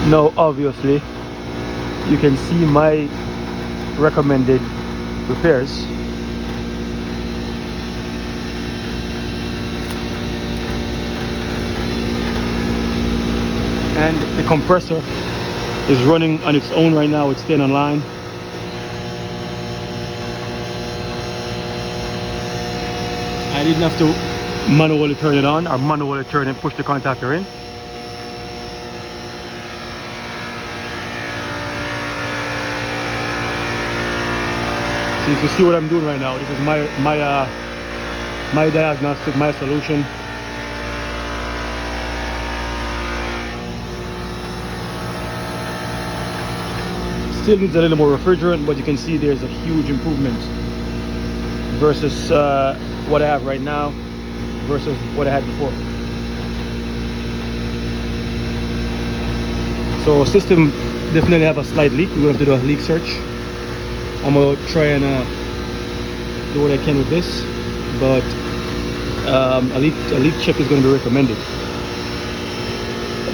Now obviously you can see my recommended repairs. And the compressor is running on its own right now. It's staying online. I didn't have to manually turn it on or manually turn and push the contactor in. So you can see what I'm doing right now. This is my diagnostic, my solution. Still needs a little more refrigerant, but you can see there's a huge improvement versus what I have right now versus what I had before. So system definitely have a slight leak. We're going to have to do a leak search. I'm going to try and do what I can with this, but a leak check is going to be recommended.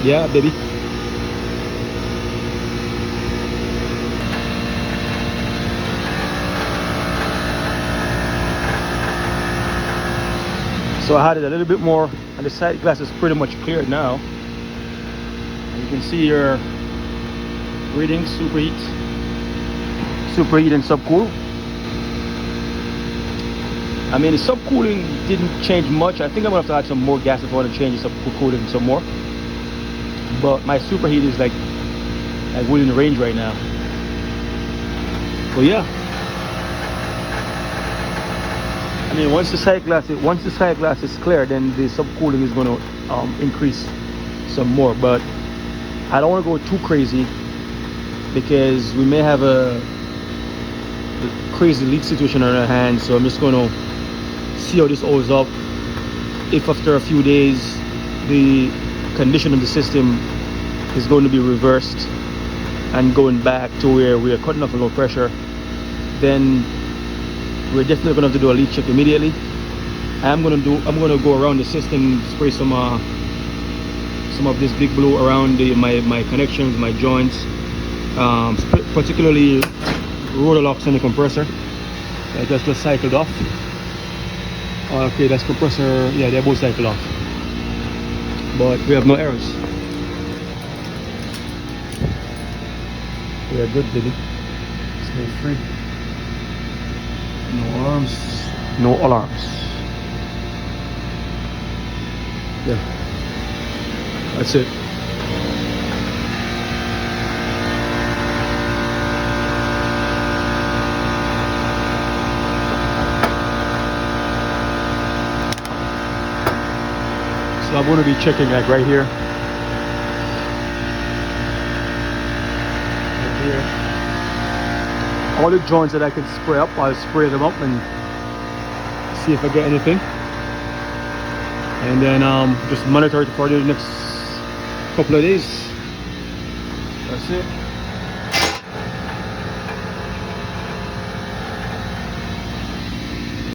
Yeah, baby. So I had it a little bit more, and the side glass is pretty much cleared now. And you can see your readings: superheat and subcool. I mean, the subcooling didn't change much. I think I'm gonna have to add some more gas if I want to change the subcooling some more. But my superheat is like within range right now. So yeah. I mean, once the side glass is clear, then the subcooling is going to increase some more. But I don't want to go too crazy because we may have a crazy leak situation on our hands. So I'm just going to see how this holds up. If after a few days the condition of the system is going to be reversed and going back to where we are cutting off a low pressure, then we're definitely gonna have to do a leak check immediately. I'm gonna go around the system, spray some of this Big Blue around my connections, my joints, particularly rotor locks on the compressor. I just cycled off. Okay, that's compressor. Yeah, they're both cycled off, but we have no errors. We are good, baby. Stay free. No alarms. No alarms. Yeah. That's it. So I'm going to be checking like right here. Right here. All the joints that I can spray up, I'll spray them up and see if I get anything, and then just monitor it for the next couple of days. That's it.